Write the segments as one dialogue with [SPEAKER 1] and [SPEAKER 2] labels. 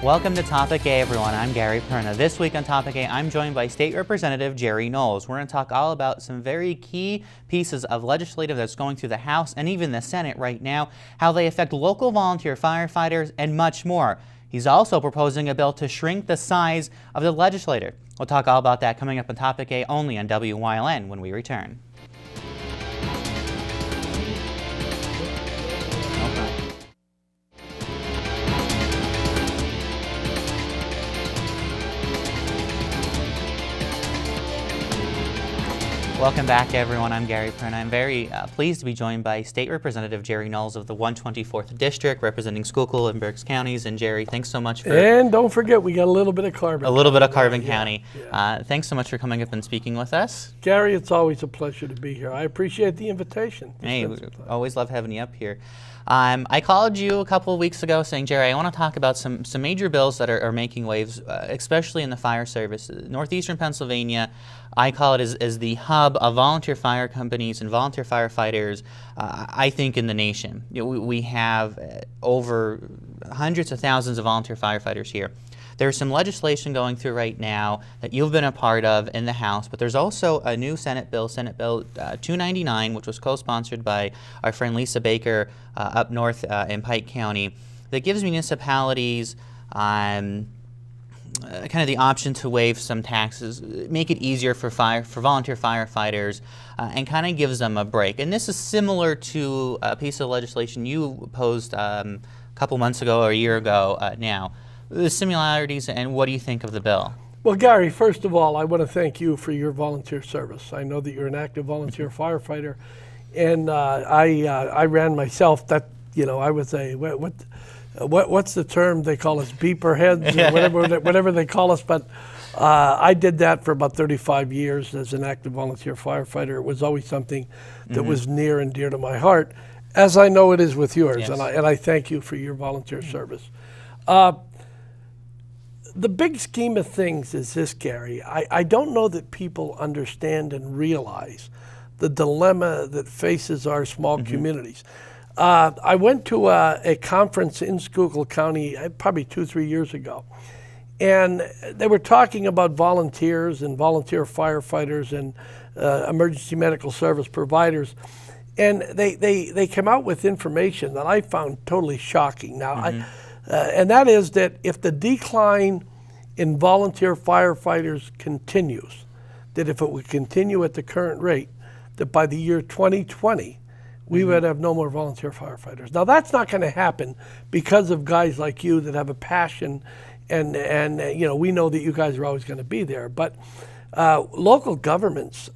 [SPEAKER 1] Welcome to Topic A, everyone. I'm Gary Perna. This week on Topic A, I'm joined by State Representative Gary Knowles. We're going to talk all about some very key pieces of legislative that's going through the House and even the Senate right now, how they affect local volunteer firefighters, and much more. He's also proposing a bill to shrink the size of the legislature. We'll talk all about that coming up on Topic A only on WYLN when we return. Welcome back, everyone. I'm Gary Perna. I'm very pleased to be joined by State Representative Gary Knowles of the 124th District, representing Schuylkill and Berks counties. And Jerry, thanks so much for...
[SPEAKER 2] And don't forget, we got a little bit of Carbon.
[SPEAKER 1] A little bit of Carbon County. Yeah. Thanks so much for coming up and speaking with us.
[SPEAKER 2] Gary, it's always a pleasure to be here. I appreciate the invitation.
[SPEAKER 1] Hey, we always love having you up here. I called you a couple of weeks ago saying, Jerry, I want to talk about some major bills that are making waves, especially in the fire service. Northeastern Pennsylvania, I call it as the hub of volunteer fire companies and volunteer firefighters, I think, in the nation. You know, we have over hundreds of thousands of volunteer firefighters here. There's some legislation going through right now that you've been a part of in the House, but there's also a new Senate Bill 299, which was co-sponsored by our friend Lisa Baker up north in Pike County, that gives municipalities kind of the option to waive some taxes, make it easier for volunteer firefighters, and kind of gives them a break. And this is similar to a piece of legislation you opposed a couple months ago or a year ago now. The similarities, and what do you think of the bill?
[SPEAKER 2] Well, Gary, first of all, I want to thank you for your volunteer service. I know that you're an active volunteer firefighter, and I ran myself. That, you know, I was a what's the term they call us, beeper heads or whatever they call us, but I did that for about 35 years as an active volunteer firefighter. It was always something that was near and dear to my heart, as I know it is with yours. Yes. And I thank you for your volunteer service. The big scheme of things is this, Gary. I don't know that people understand and realize the dilemma that faces our small communities. I went to a conference in Schuylkill County probably 2-3 years ago, and they were talking about volunteers and volunteer firefighters and emergency medical service providers, and they came out with information that I found totally shocking. Now, and that is that if the decline in volunteer firefighters continues, that if it would continue at the current rate, that by the year 2020, we would have no more volunteer firefighters. Now, that's not going to happen because of guys like you that have a passion, and you know, we know that you guys are always going to be there. But local governments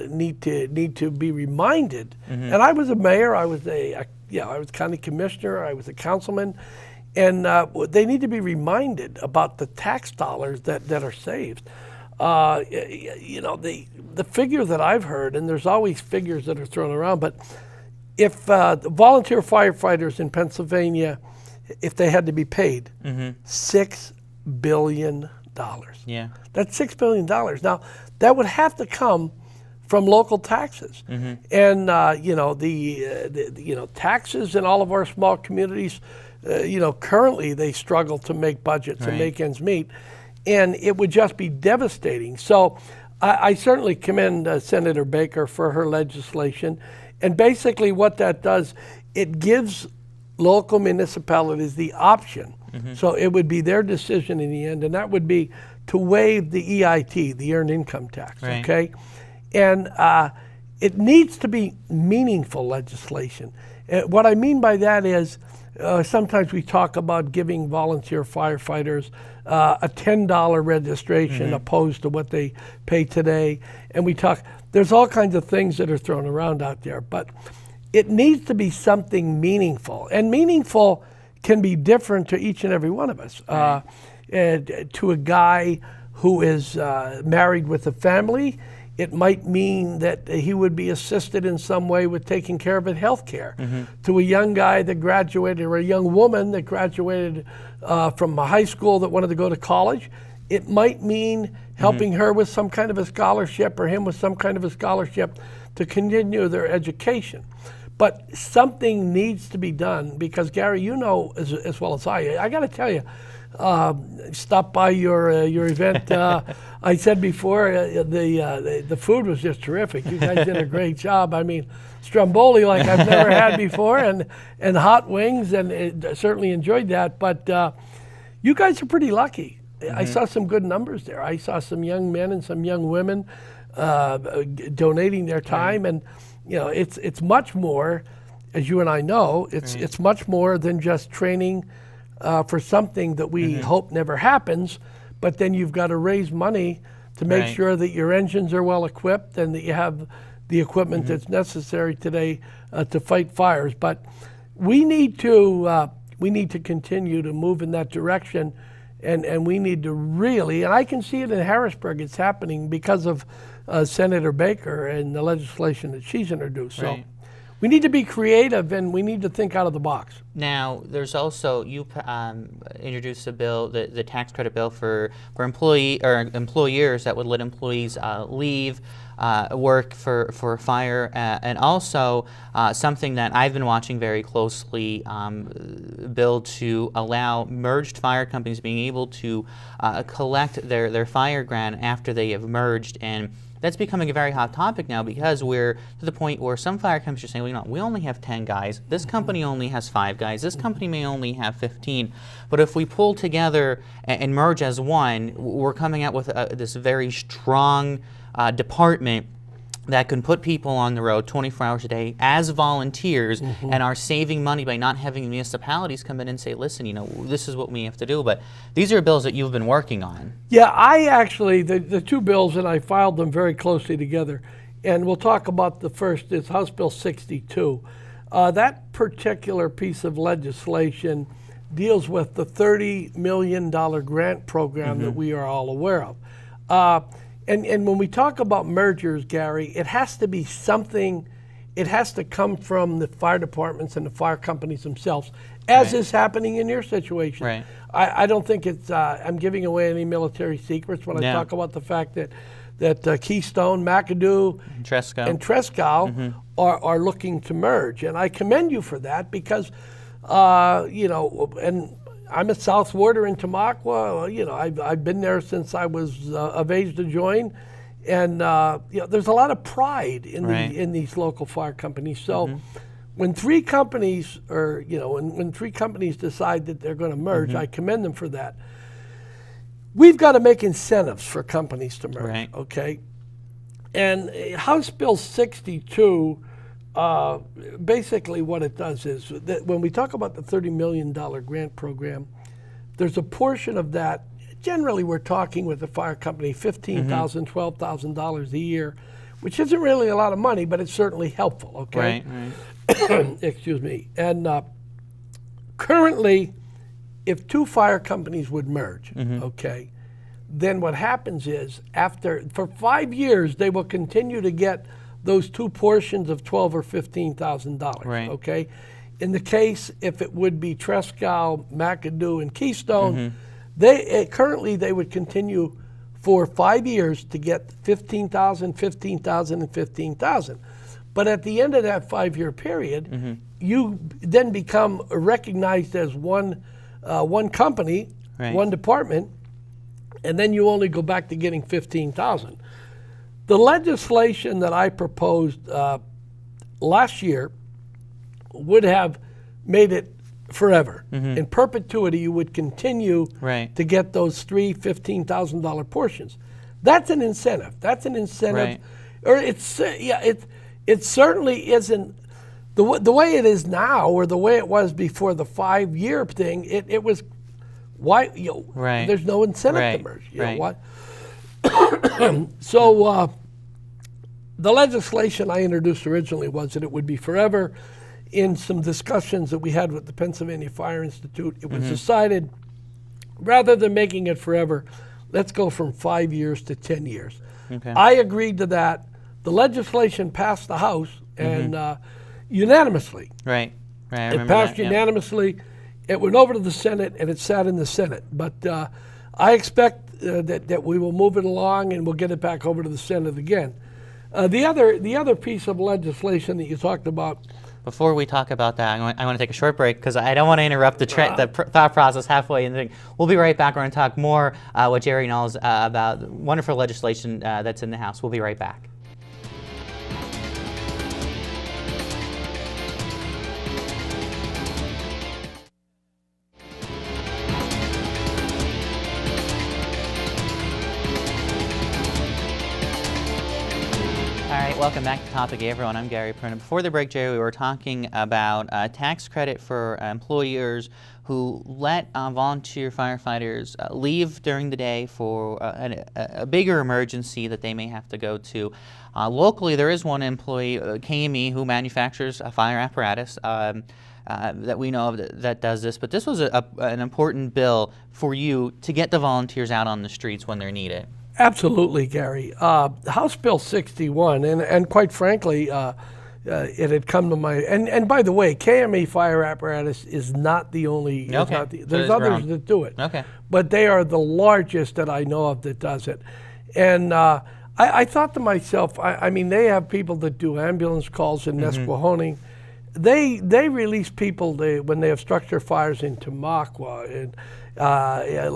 [SPEAKER 2] need to be reminded. And I was a mayor. I was I was county commissioner. I was a councilman. And they need to be reminded about the tax dollars that are saved. You know, the figure that I've heard, and there's always figures that are thrown around, but if the volunteer firefighters in Pennsylvania, if they had to be paid $6 billion.
[SPEAKER 1] Yeah.
[SPEAKER 2] That's $6 billion. Now, that would have to come from local taxes. And, you know, the taxes in all of our small communities, you know, currently they struggle to make budgets and make ends meet, and it would just be devastating. So I certainly commend Senator Baker for her legislation, and basically what that does, it gives local municipalities the option. So it would be their decision in the end, and that would be to waive the EIT, the Earned Income Tax, okay? And it needs to be meaningful legislation. What I mean by that is, sometimes we talk about giving volunteer firefighters a $10 registration opposed to what they pay today. And we talk, there's all kinds of things that are thrown around out there, but it needs to be something meaningful. And meaningful can be different to each and every one of us. To a guy who is married with a family, it might mean that he would be assisted in some way with taking care of his health care. To a young guy that graduated, or a young woman that graduated from a high school that wanted to go to college, it might mean helping her with some kind of a scholarship, or him with some kind of a scholarship to continue their education. But something needs to be done because, Gary, you know as well as I got to tell you, stop by your event. I said before, the food was just terrific. You guys did a great job. I mean, stromboli like I've never had before, and hot wings, and certainly enjoyed that. But you guys are pretty lucky. I saw some good numbers there. I saw some young men and some young women donating their time, and it's much more, as you and I know, it's much more than just training for something that we hope never happens. But then you've got to raise money to make sure that your engines are well equipped and that you have the equipment that's necessary today to fight fires. But we need to continue to move in that direction, and we need to really, and I can see it in Harrisburg. It's happening because of Senator Baker and the legislation that she's introduced. So we need to be creative, and we need to think out of the box.
[SPEAKER 1] Now, there's also, you introduced a bill, the tax credit bill for employers that would let employees leave work for fire, and also something that I've been watching very closely, bill to allow merged fire companies being able to collect their fire grant after they have merged. And that's becoming a very hot topic now, because we're to the point where some fire companies are saying, well, we only have 10 guys. This company only has 5 guys. This company may only have 15. But if we pull together and merge as one, we're coming out with this very strong department that can put people on the road 24 hours a day as volunteers, and are saving money by not having municipalities come in and say, listen, this is what we have to do. But these are bills that you've been working on.
[SPEAKER 2] Yeah, I actually, the 2 bills, and I filed them very closely together, and we'll talk about the first. It's House Bill 62. That particular piece of legislation deals with the $30 million grant program that we are all aware of. And when we talk about mergers, Gary, it has to be something, it has to come from the fire departments and the fire companies themselves, as is happening in your situation.
[SPEAKER 1] Right.
[SPEAKER 2] I don't think it's, I'm giving away any military secrets when I talk about the fact that Keystone, McAdoo, and Tresckow are looking to merge. And I commend you for that, because, and I'm at South Warder in Tamaqua. I've been there since I was of age to join, and there's a lot of pride in these local fire companies. So when 3 companies, when 3 companies decide that they're going to merge, I commend them for that. We've got to make incentives for companies to merge. Okay, and House Bill 62. Basically what it does is that when we talk about the $30 million grant program, there's a portion of that, generally we're talking with the fire company, $15,000, $12,000 a year, which isn't really a lot of money, but it's certainly helpful, okay? Excuse me. And currently, if 2 fire companies would merge, okay, then what happens is for 5 years, they will continue to get those 2 portions of $12,000 or $15,000. Okay, in the case if it would be Tresckow, McAdoo, and Keystone, currently they would continue for 5 years to get $15,000, $15,000, and $15,000. But at the end of that 5-year period, you then become recognized as one company, one department, and then you only go back to getting $15,000. The legislation that I proposed last year would have made it forever. In perpetuity, you would continue to get those 3 $15,000 portions. That's an incentive. That's an incentive. Or it certainly isn't the way it is now, or the way it was before the 5-year thing. It was there's no incentive to merge. You know what? So the legislation I introduced originally was that it would be forever. In some discussions that we had with the Pennsylvania Fire Institute, it was decided, rather than making it forever, let's go from 5 years to 10 years. I agreed to that. The legislation passed the House, and unanimously.
[SPEAKER 1] It
[SPEAKER 2] passed unanimously. It went over to the Senate, and it sat in the Senate. But I expect that we will move it along, and we'll get it back over to the Senate again. The other piece of legislation that you talked about
[SPEAKER 1] before we talk about that, I want to take a short break because I don't want to interrupt the thought process halfway in the thing. We'll be right back. We're going to talk more with Gary Knowles about wonderful legislation that's in the House. We'll be right back. All right, welcome back to Topic A, everyone. I'm Gary Perna. Before the break, Jerry, we were talking about tax credit for employers who let volunteer firefighters leave during the day for a bigger emergency that they may have to go to. Locally, there is one employee, KME, who manufactures a fire apparatus that we know of that does this. But this was an important bill for you to get the volunteers out on the streets when they're needed.
[SPEAKER 2] Absolutely, Gary. House Bill 61, and quite frankly, it had come to my, and by the way, KME fire apparatus is not the only,
[SPEAKER 1] Okay.
[SPEAKER 2] there's others that do it.
[SPEAKER 1] Okay.
[SPEAKER 2] But they are the largest that I know of that does it. And I thought to myself, I mean, they have people that do ambulance calls in Nesquehoning. They release people when they have structure fires in Tamaqua and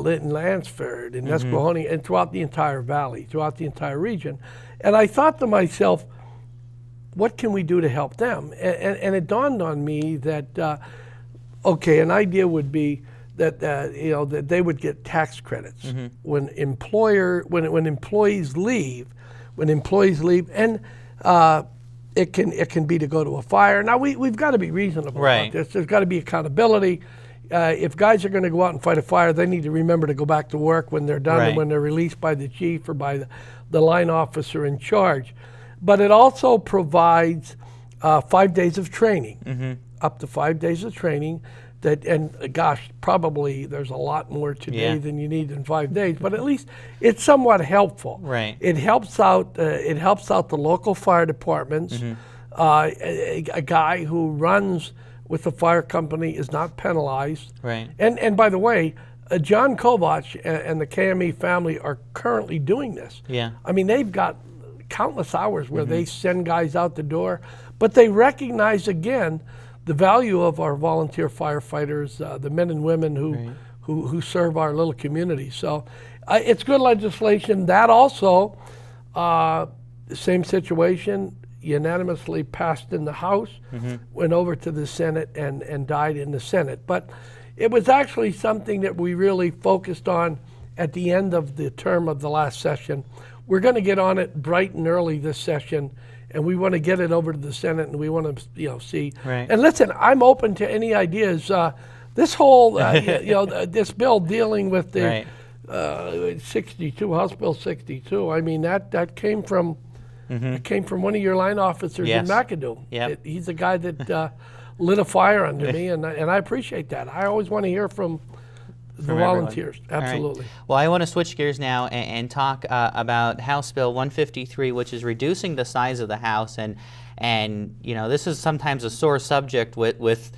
[SPEAKER 2] Lytton, Lansford, and Nesquehoning, and throughout the entire valley, throughout the entire region. And I thought to myself, what can we do to help them? And it dawned on me that, okay, an idea would be that that they would get tax credits when employees leave, and it can be to go to a fire. Now we've got to be reasonable about this. There's got to be accountability. If guys are going to go out and fight a fire, they need to remember to go back to work when they're done and when they're released by the chief or by the line officer in charge. But it also provides 5 days of training, up to 5 days of training. And gosh, probably there's a lot more today than you need in 5 days. But at least it's somewhat helpful.
[SPEAKER 1] Right.
[SPEAKER 2] It helps out. It helps out the local fire departments. A guy who runs with the fire company is not penalized.
[SPEAKER 1] Right.
[SPEAKER 2] And by the way, John Kovach and the KME family are currently doing this.
[SPEAKER 1] Yeah.
[SPEAKER 2] I mean, they've got countless hours where they send guys out the door, but they recognize again the value of our volunteer firefighters, the men and women who serve our little community. So it's good legislation. That also, same situation, unanimously passed in the House, went over to the Senate and died in the Senate. But it was actually something that we really focused on at the end of the term of the last session. We're going to get on it bright and early this session, and we want to get it over to the Senate, and we want to see.
[SPEAKER 1] Right.
[SPEAKER 2] And listen, I'm open to any ideas. This whole this bill dealing with the 62 House Bill 62. I mean that came from it came from one of your line officers in McAdoo.
[SPEAKER 1] Yep.
[SPEAKER 2] He's the guy that lit a fire under me, and I appreciate that. I always want to hear from the volunteers.
[SPEAKER 1] Everyone.
[SPEAKER 2] Absolutely.
[SPEAKER 1] Right. Well, I want to switch gears now and talk about House Bill 153, which is reducing the size of the House, and this is sometimes a sore subject with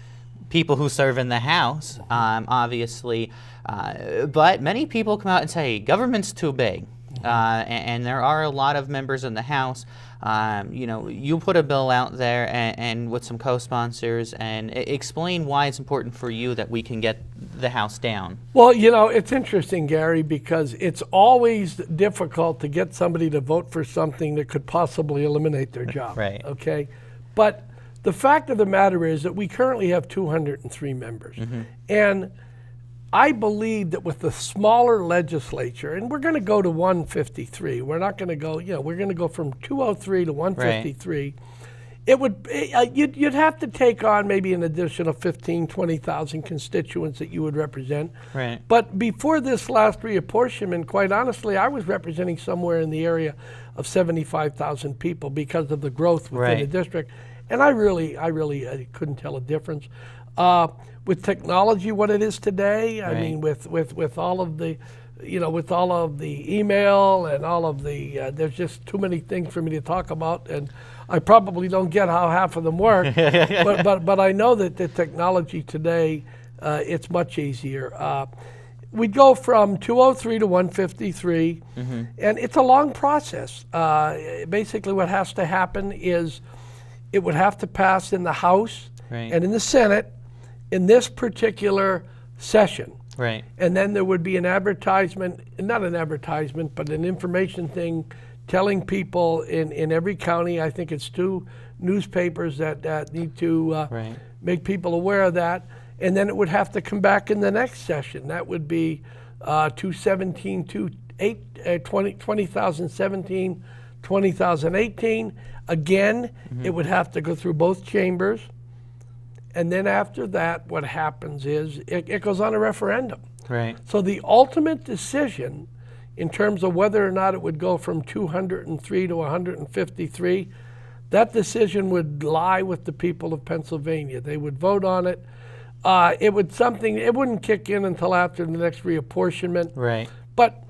[SPEAKER 1] people who serve in the House, obviously, but many people come out and say government's too big. And there are a lot of members in the House. You put a bill out there and with some co-sponsors and explain why it's important for you that we can get the House down.
[SPEAKER 2] Well, it's interesting, Gary, because it's always difficult to get somebody to vote for something that could possibly eliminate their job.
[SPEAKER 1] Right.
[SPEAKER 2] Okay. But the fact of the matter is that we currently have 203 members. And I believe that with the smaller legislature, and we're going to go to 153. We're not going to go, we're going to go from 203 to 153. Right. It would, you'd have to take on maybe an additional 15, 20,000 constituents that you would represent.
[SPEAKER 1] Right.
[SPEAKER 2] But before this last reapportionment, quite honestly, I was representing somewhere in the area of 75,000 people because of the growth within the district. And I really couldn't tell a difference. With technology, what it is today, I mean, with all of the, with all of the email and all of the, there's just too many things for me to talk about, and I probably don't get how half of them work. but I know that the technology today, it's much easier. We'd go from 203 to 153, and it's a long process. Basically, what has to happen is it would have to pass in the House
[SPEAKER 1] Right.
[SPEAKER 2] and in the Senate in this particular session.
[SPEAKER 1] Right.
[SPEAKER 2] And then there would be an advertisement, not an advertisement, but an information thing telling people in every county. I think it's 2 newspapers that need to
[SPEAKER 1] Right.
[SPEAKER 2] make people aware of that. And then it would have to come back in the next session. That would be 2017, 2018. Again, it would have to go through both chambers. And then after that, what happens is it goes on a referendum.
[SPEAKER 1] Right.
[SPEAKER 2] So the ultimate decision in terms of whether or not it would go from 203 to 153, that decision would lie with the people of Pennsylvania. They would vote on it. It wouldn't kick in until after the next reapportionment.
[SPEAKER 1] Right.
[SPEAKER 2] But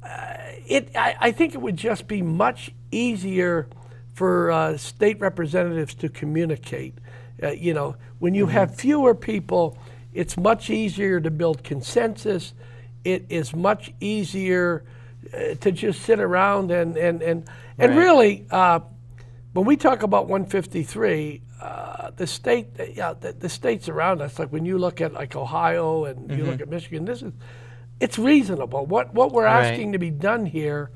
[SPEAKER 2] I think it would just be much easier for state representatives to communicate. When you have fewer people, it's much easier to build consensus. It is much easier to just sit around and
[SPEAKER 1] Right.
[SPEAKER 2] really, when we talk about 153, the states around us, like when you look at like Ohio and you look at Michigan, it's reasonable. What we're
[SPEAKER 1] Right.
[SPEAKER 2] asking to be done here,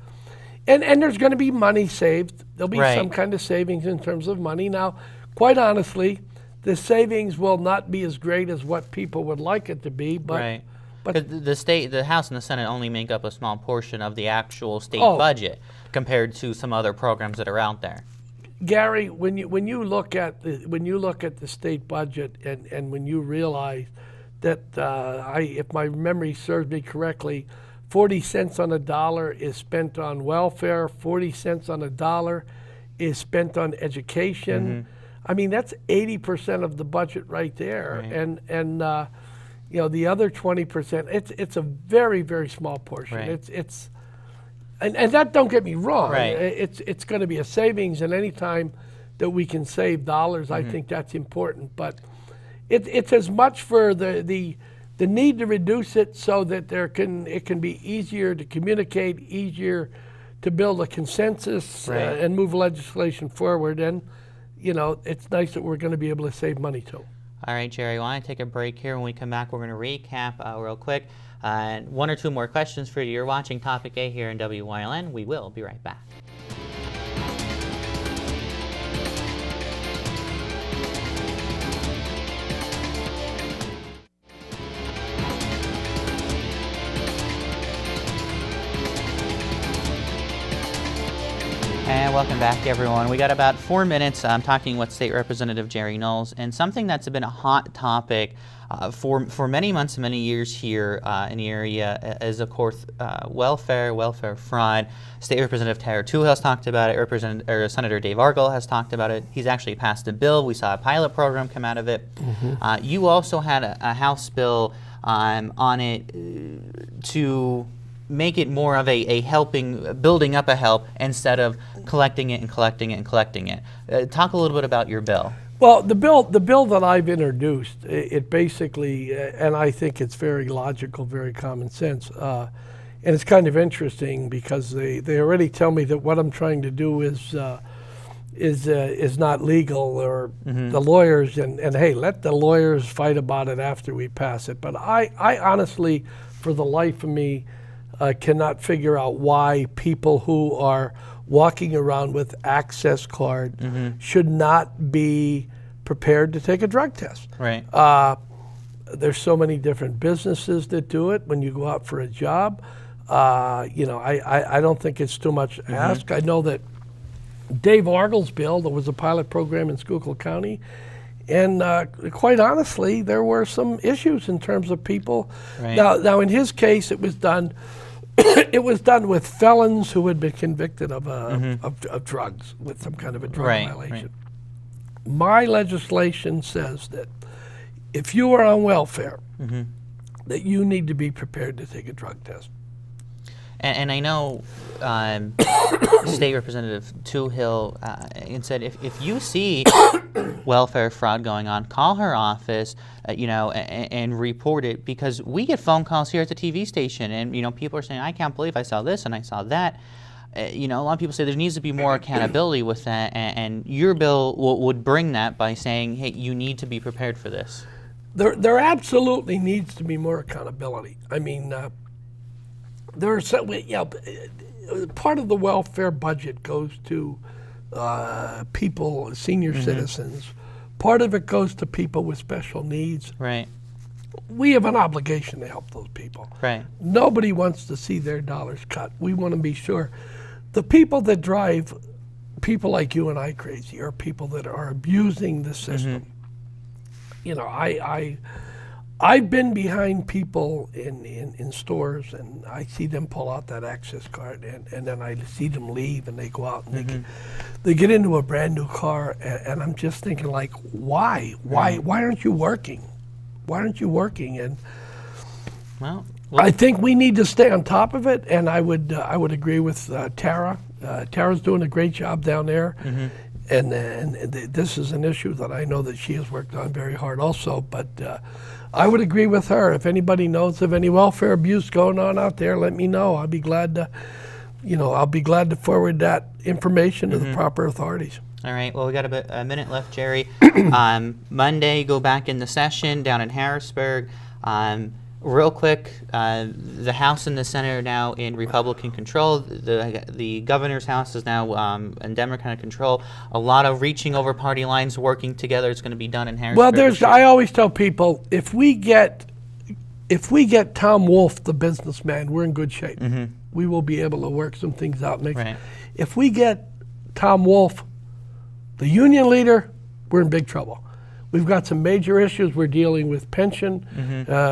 [SPEAKER 2] and there's going to be money saved. There'll be
[SPEAKER 1] Right.
[SPEAKER 2] some kind of savings in terms of money. Now, quite honestly, the savings will not be as great as what people would like it to be, but
[SPEAKER 1] Right.
[SPEAKER 2] but
[SPEAKER 1] 'Cause the House and the Senate only make up a small portion of the actual state
[SPEAKER 2] Oh.
[SPEAKER 1] budget compared to some other programs that are out there.
[SPEAKER 2] Gary, when you look at the state budget and when you realize that if my memory serves me correctly, 40 cents on a dollar is spent on welfare, 40 cents on a dollar is spent on education. I mean, that's 80% of the budget right there.
[SPEAKER 1] Right.
[SPEAKER 2] And the other 20%, it's a very, very small portion.
[SPEAKER 1] Right.
[SPEAKER 2] And that, don't get me wrong.
[SPEAKER 1] Right.
[SPEAKER 2] It's going to be a savings, and any time that we can save dollars, I think that's important. But it's as much for the need to reduce it so that it can be easier to communicate, easier to build a consensus
[SPEAKER 1] Right.
[SPEAKER 2] and move legislation forward. And it's nice that we're going to be able to save money too.
[SPEAKER 1] All right, Jerry, I want to take a break here. When we come back, we're going to recap real quick. 1 or 2 more questions for you. You're watching Topic A here in WYLN. We will be right back. And welcome back, everyone. We got about 4 minutes talking with State Representative Gary Knowles, and something that's been a hot topic for many months and many years here in the area is, of course, welfare fraud. State Representative Tara Tuhill has talked about it. Senator Dave Argall has talked about it. He's actually passed a bill. We saw a pilot program come out of it. You also had a House bill on it to make it more of a building up a help instead of collecting it and collecting it and collecting it. Talk a little bit about your bill.
[SPEAKER 2] Well, the bill that I've introduced, it basically, and I think it's very logical, very common sense, and it's kind of interesting because they already tell me that what I'm trying to do is not legal, or the lawyers, and hey, let the lawyers fight about it after we pass it. But I honestly, for the life of me, cannot figure out why people who are walking around with access card should not be prepared to take a drug test.
[SPEAKER 1] Right.
[SPEAKER 2] There's so many different businesses that do it when you go out for a job. I don't think it's too much to ask. I know that Dave Argall's bill, there was a pilot program in Schuylkill County, and quite honestly, there were some issues in terms of people.
[SPEAKER 1] Right.
[SPEAKER 2] Now in his case, it was done. It was done with felons who had been convicted of drugs, with some kind of a drug violation. Right. My legislation says that if you are on welfare, that you need to be prepared to take a drug test.
[SPEAKER 1] And I know State Representative Tuhill said if you see welfare fraud going on, call her office, and report it, because we get phone calls here at the TV station, and people are saying, I can't believe I saw this and I saw that. you know, a lot of people say there needs to be more accountability with that, and your bill would bring that by saying, hey, you need to be prepared for this.
[SPEAKER 2] There absolutely needs to be more accountability. I mean, there's part of the welfare budget goes to people, senior citizens. Part of it goes to people with special needs.
[SPEAKER 1] Right.
[SPEAKER 2] We have an obligation to help those people.
[SPEAKER 1] Right.
[SPEAKER 2] Nobody wants to see their dollars cut. We want to be sure. The people that drive people like you and I crazy are people that are abusing the system. You know, I've been behind people in stores, and I see them pull out that access card, and then I see them leave, and they go out and they get into a brand new car, and I'm just thinking, like, why aren't you working? Why aren't you working? And
[SPEAKER 1] well,
[SPEAKER 2] I think we need to stay on top of it, and I would agree with Tara. Tara's doing a great job down there, and this is an issue that I know that she has worked on very hard also. But I would agree with her. If anybody knows of any welfare abuse going on out there, let me know. I'll be glad to, forward that information to the proper authorities.
[SPEAKER 1] All right. Well, we got a minute left, Jerry. Monday, go back into session down in Harrisburg. Real quick, the House and the Senate are now in Republican control. The governor's house is now in Democratic control. A lot of reaching over party lines, working together. It's going to be done in Harrisburg.
[SPEAKER 2] Well, I always tell people, if we get Tom Wolf, the businessman, we're in good shape. We will be able to work some things out. If we get Tom Wolf, the union leader, we're in big trouble. We've got some major issues. We're dealing with pension.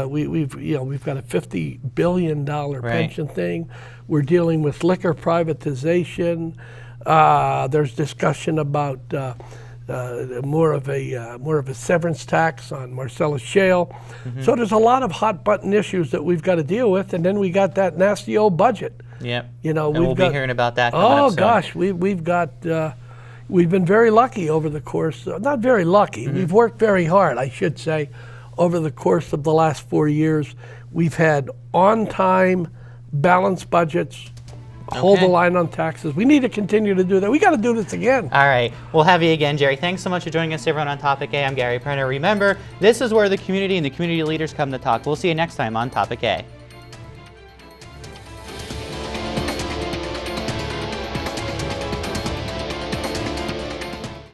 [SPEAKER 2] We've got a $50 billion pension thing. We're dealing with liquor privatization. There's discussion about more of a severance tax on Marcellus Shale. So there's a lot of hot button issues that we've got to deal with, and then we got that nasty old budget.
[SPEAKER 1] Yep.
[SPEAKER 2] You know,
[SPEAKER 1] and we'll be hearing about that.
[SPEAKER 2] Oh gosh, we've got. We've been very lucky over the course, not very lucky, we've worked very hard, I should say, over the course of the last 4 years. We've had on-time, balanced budgets, hold the line on taxes. We need to continue to do that. We got to do this again.
[SPEAKER 1] All right. We'll have you again, Jerry. Thanks so much for joining us, everyone, on Topic A. I'm Gary Perna. Remember, this is where the community and the community leaders come to talk. We'll see you next time on Topic A.